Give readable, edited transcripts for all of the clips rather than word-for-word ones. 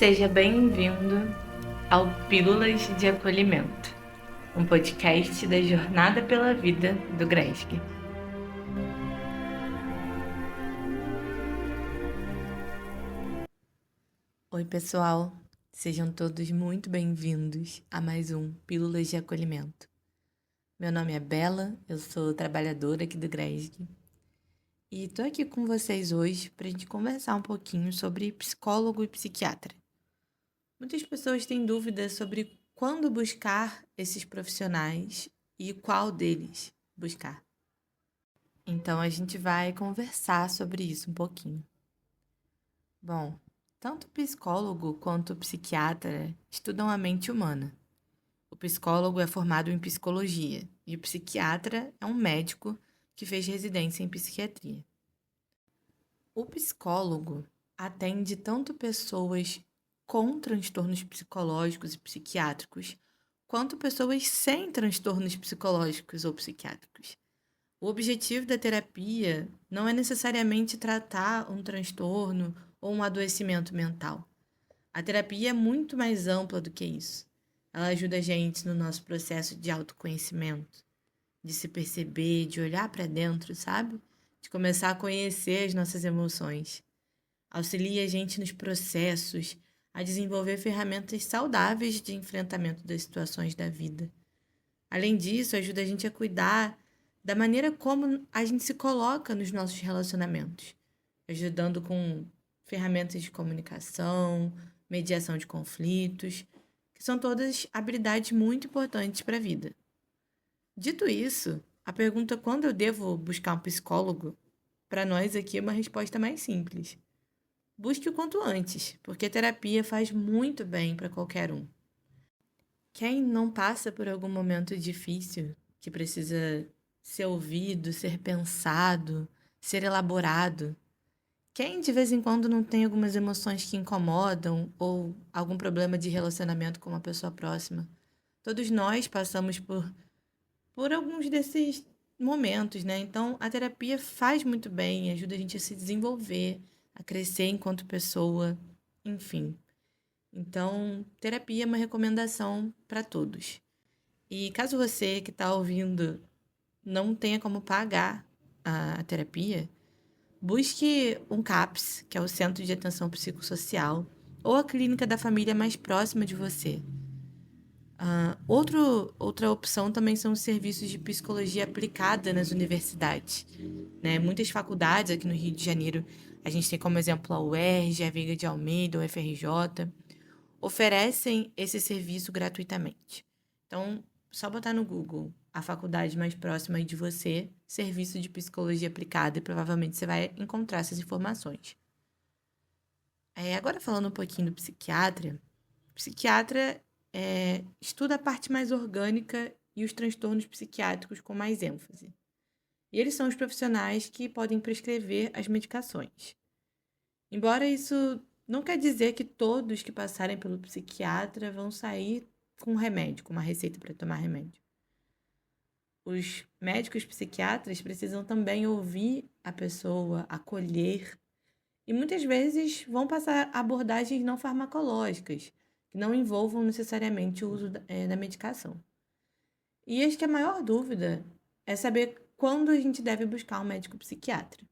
Seja bem-vindo ao Pílulas de Acolhimento, um podcast da Jornada pela Vida do GRESG. Oi, pessoal! Sejam todos muito bem-vindos a mais um Pílulas de Acolhimento. Meu nome é Bela, eu sou trabalhadora aqui do GRESG e estou aqui com vocês hoje para a gente conversar um pouquinho sobre psicólogo e psiquiatra. Muitas pessoas têm dúvidas sobre quando buscar esses profissionais e qual deles buscar. Então, a gente vai conversar sobre isso um pouquinho. Bom, tanto o psicólogo quanto o psiquiatra estudam a mente humana. O psicólogo é formado em psicologia e o psiquiatra é um médico que fez residência em psiquiatria. O psicólogo atende tanto pessoas com transtornos psicológicos e psiquiátricos, quanto pessoas sem transtornos psicológicos ou psiquiátricos. O objetivo da terapia não é necessariamente tratar um transtorno ou um adoecimento mental. A terapia é muito mais ampla do que isso. Ela ajuda a gente no nosso processo de autoconhecimento, de se perceber, de olhar para dentro, sabe? De começar a conhecer as nossas emoções. Auxilia a gente nos processos, a desenvolver ferramentas saudáveis de enfrentamento das situações da vida. Além disso, ajuda a gente a cuidar da maneira como a gente se coloca nos nossos relacionamentos, ajudando com ferramentas de comunicação, mediação de conflitos, que são todas habilidades muito importantes para a vida. Dito isso, a pergunta quando eu devo buscar um psicólogo, para nós aqui é uma resposta mais simples. Busque o quanto antes, porque a terapia faz muito bem para qualquer um. Quem não passa por algum momento difícil, que precisa ser ouvido, ser pensado, ser elaborado? Quem de vez em quando não tem algumas emoções que incomodam ou algum problema de relacionamento com uma pessoa próxima? Todos nós passamos por alguns desses momentos, né? Então, a terapia faz muito bem, ajuda a gente a se desenvolver, a crescer enquanto pessoa, enfim. Então, terapia é uma recomendação para todos. E caso você que está ouvindo não tenha como pagar a terapia, busque um CAPS, que é o Centro de Atenção Psicossocial, ou a clínica da família mais próxima de você. Outra opção também são os serviços de psicologia aplicada nas universidades, né? Muitas faculdades aqui no Rio de Janeiro, a gente tem como exemplo a UERJ, a Veiga de Almeida, o FRJ, oferecem esse serviço gratuitamente. Então, só botar no Google a faculdade mais próxima aí de você, serviço de psicologia aplicada, e provavelmente você vai encontrar essas informações. Agora falando um pouquinho do psiquiatra, o psiquiatra estuda a parte mais orgânica e os transtornos psiquiátricos com mais ênfase. E eles são os profissionais que podem prescrever as medicações. Embora isso não quer dizer que todos que passarem pelo psiquiatra vão sair com um remédio, com uma receita para tomar remédio. Os médicos psiquiatras precisam também ouvir a pessoa, acolher, e muitas vezes vão passar abordagens não farmacológicas, que não envolvam necessariamente o uso da medicação. E acho que a maior dúvida é saber quando a gente deve buscar um médico psiquiatra.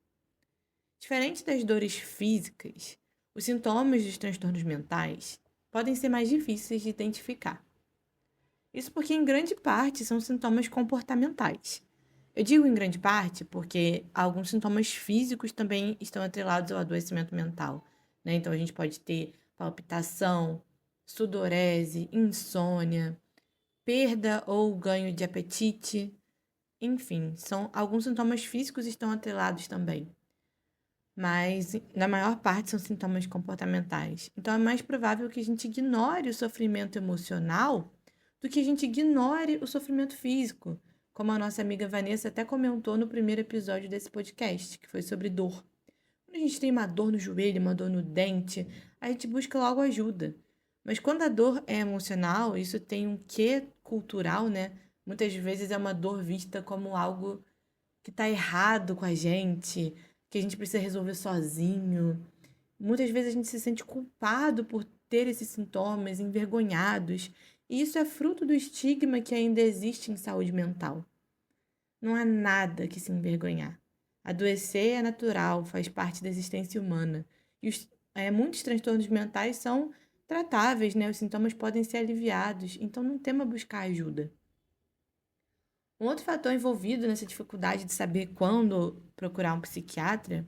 Diferente das dores físicas, os sintomas dos transtornos mentais podem ser mais difíceis de identificar. Isso porque, em grande parte, são sintomas comportamentais. Eu digo em grande parte porque alguns sintomas físicos também estão atrelados ao adoecimento mental, né? Então, a gente pode ter palpitação, sudorese, insônia, perda ou ganho de apetite. Enfim, alguns sintomas físicos estão atrelados também. Mas, na maior parte, são sintomas comportamentais. Então, é mais provável que a gente ignore o sofrimento emocional do que a gente ignore o sofrimento físico, como a nossa amiga Vanessa até comentou no primeiro episódio desse podcast, que foi sobre dor. Quando a gente tem uma dor no joelho, uma dor no dente, a gente busca logo ajuda. Mas quando a dor é emocional, isso tem um quê cultural, né? Muitas vezes é uma dor vista como algo que está errado com a gente, que a gente precisa resolver sozinho. Muitas vezes a gente se sente culpado por ter esses sintomas, envergonhados, e isso é fruto do estigma que ainda existe em saúde mental. Não há nada que se envergonhar. Adoecer é natural, faz parte da existência humana. E muitos transtornos mentais são tratáveis, né? Os sintomas podem ser aliviados, então não tema buscar ajuda. Um outro fator envolvido nessa dificuldade de saber quando procurar um psiquiatra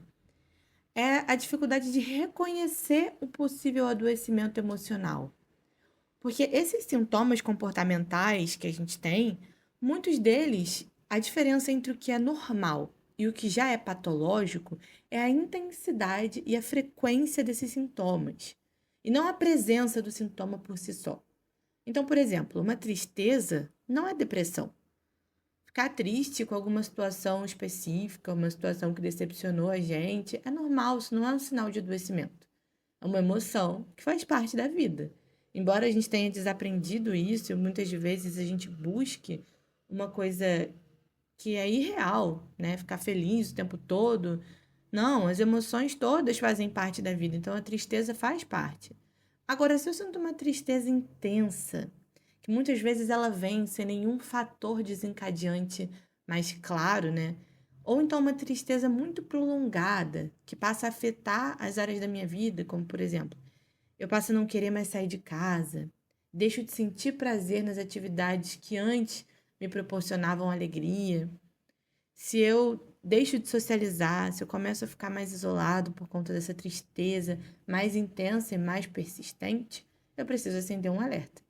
é a dificuldade de reconhecer o possível adoecimento emocional. Porque esses sintomas comportamentais que a gente tem, muitos deles, a diferença entre o que é normal e o que já é patológico é a intensidade e a frequência desses sintomas, e não a presença do sintoma por si só. Então, por exemplo, uma tristeza não é depressão. Ficar triste com alguma situação específica, uma situação que decepcionou a gente, é normal, isso não é um sinal de adoecimento. É uma emoção que faz parte da vida. Embora a gente tenha desaprendido isso, muitas vezes a gente busque uma coisa que é irreal, né? Ficar feliz o tempo todo. Não, as emoções todas fazem parte da vida, então a tristeza faz parte. Agora, se eu sinto uma tristeza intensa, que muitas vezes ela vem sem nenhum fator desencadeante mais claro, né? Ou então uma tristeza muito prolongada, que passa a afetar as áreas da minha vida, como por exemplo, eu passo a não querer mais sair de casa, deixo de sentir prazer nas atividades que antes me proporcionavam alegria. Se eu deixo de socializar, se eu começo a ficar mais isolado por conta dessa tristeza mais intensa e mais persistente, eu preciso acender um alerta.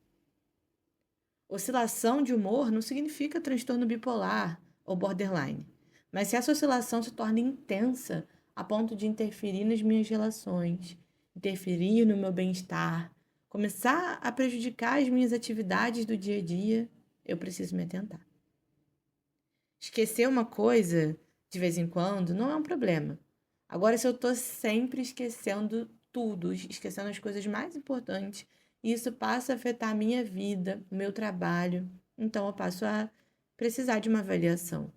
Oscilação de humor não significa transtorno bipolar ou borderline, mas se essa oscilação se torna intensa a ponto de interferir nas minhas relações, interferir no meu bem-estar, começar a prejudicar as minhas atividades do dia a dia, eu preciso me atentar. Esquecer uma coisa de vez em quando não é um problema. Agora, se eu estou sempre esquecendo tudo, esquecendo as coisas mais importantes, isso passa a afetar a minha vida, o meu trabalho, então eu passo a precisar de uma avaliação.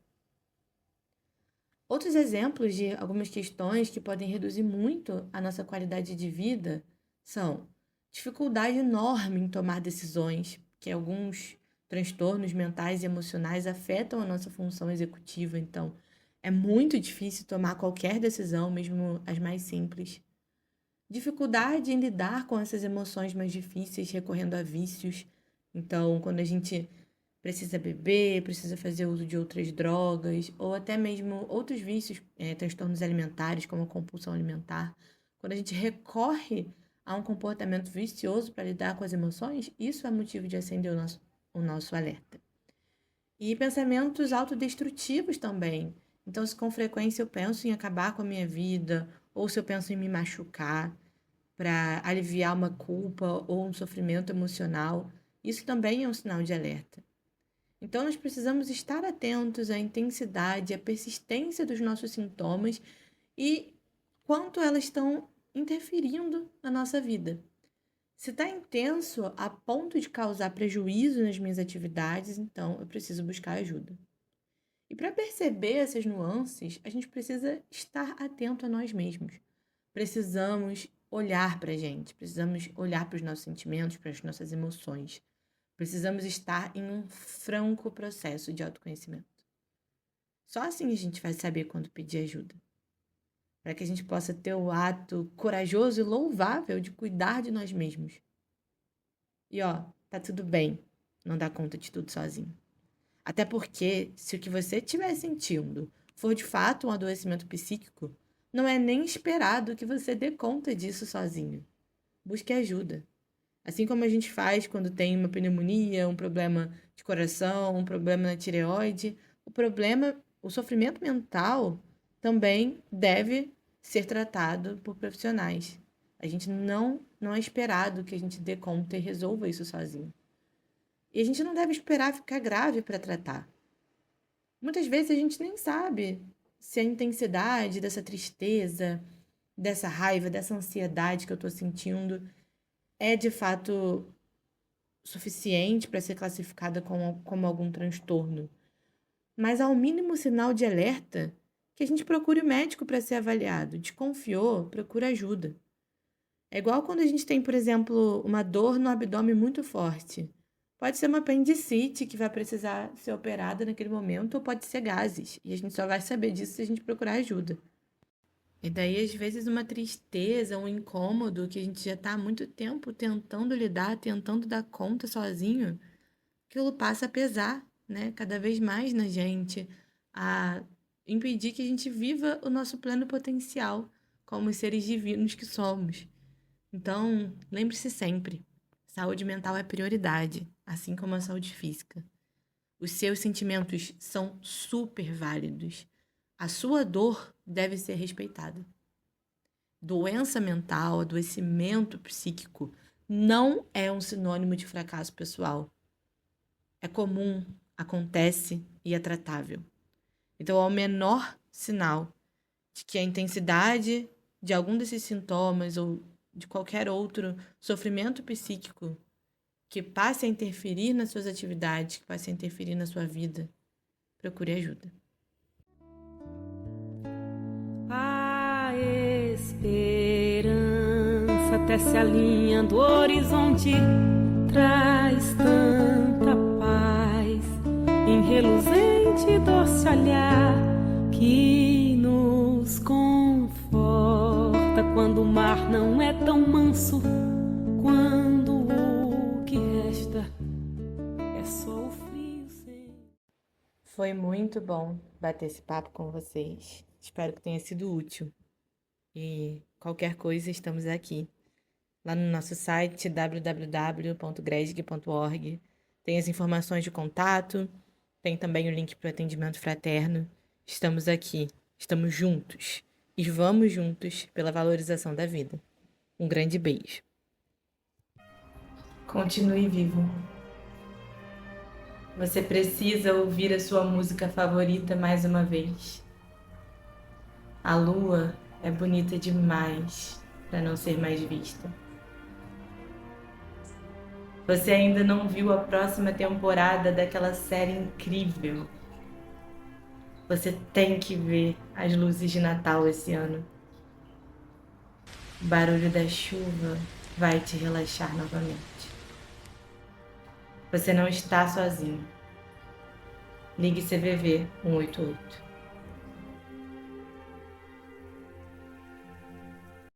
Outros exemplos de algumas questões que podem reduzir muito a nossa qualidade de vida são dificuldade enorme em tomar decisões, que alguns transtornos mentais e emocionais afetam a nossa função executiva, então é muito difícil tomar qualquer decisão, mesmo as mais simples. Dificuldade em lidar com essas emoções mais difíceis, recorrendo a vícios. Então, quando a gente precisa beber, precisa fazer uso de outras drogas, ou até mesmo outros vícios, transtornos alimentares, como a compulsão alimentar, quando a gente recorre a um comportamento vicioso para lidar com as emoções, isso é motivo de acender o nosso alerta. E pensamentos autodestrutivos também. Então, se com frequência eu penso em acabar com a minha vida, ou se eu penso em me machucar para aliviar uma culpa ou um sofrimento emocional, isso também é um sinal de alerta. Então, nós precisamos estar atentos à intensidade, à persistência dos nossos sintomas e quanto elas estão interferindo na nossa vida. Se está intenso a ponto de causar prejuízo nas minhas atividades, então eu preciso buscar ajuda. E para perceber essas nuances, a gente precisa estar atento a nós mesmos. Precisamos olhar para a gente, precisamos olhar para os nossos sentimentos, para as nossas emoções. Precisamos estar em um franco processo de autoconhecimento. Só assim a gente vai saber quando pedir ajuda. Para que a gente possa ter o ato corajoso e louvável de cuidar de nós mesmos. E tá tudo bem não dar conta de tudo sozinho. Até porque, se o que você estiver sentindo for de fato um adoecimento psíquico, não é nem esperado que você dê conta disso sozinho. Busque ajuda. Assim como a gente faz quando tem uma pneumonia, um problema de coração, um problema na tireoide, o sofrimento mental também deve ser tratado por profissionais. A gente não é esperado que a gente dê conta e resolva isso sozinho. E a gente não deve esperar ficar grave para tratar. Muitas vezes a gente nem sabe se a intensidade dessa tristeza, dessa raiva, dessa ansiedade que eu estou sentindo é de fato suficiente para ser classificada como algum transtorno. Mas ao mínimo sinal de alerta, que a gente procure o médico para ser avaliado. Desconfiou, procura ajuda. É igual quando a gente tem, por exemplo, uma dor no abdômen muito forte. Pode ser uma apendicite que vai precisar ser operada naquele momento, ou pode ser gases. E a gente só vai saber disso se a gente procurar ajuda. E daí, às vezes, uma tristeza, um incômodo que a gente já está há muito tempo tentando lidar, tentando dar conta sozinho, aquilo passa a pesar, né? Cada vez mais na gente, a impedir que a gente viva o nosso pleno potencial como os seres divinos que somos. Então, lembre-se sempre, saúde mental é prioridade, assim como a saúde física. Os seus sentimentos são super válidos. A sua dor deve ser respeitada. Doença mental, adoecimento psíquico não é um sinônimo de fracasso pessoal. É comum, acontece e é tratável. Então, ao menor sinal de que a intensidade de algum desses sintomas ou de qualquer outro sofrimento psíquico que passe a interferir nas suas atividades, que passe a interferir na sua vida, procure ajuda. A esperança tece a linha do horizonte, traz tanta paz em reluzente doce olhar que nos conforta quando o mar não é tão manso, quando o que resta é só o frio sem... Foi muito bom bater esse papo com vocês. Espero que tenha sido útil. E qualquer coisa, estamos aqui. Lá no nosso site www.gresg.org tem as informações de contato, tem também o link para o atendimento fraterno. Estamos aqui, estamos juntos e vamos juntos pela valorização da vida. Um grande beijo. Continue vivo. Você precisa ouvir a sua música favorita mais uma vez. A lua é bonita demais para não ser mais vista. Você ainda não viu a próxima temporada daquela série incrível. Você tem que ver as luzes de Natal esse ano. O barulho da chuva vai te relaxar novamente. Você não está sozinho. Ligue CVV 188.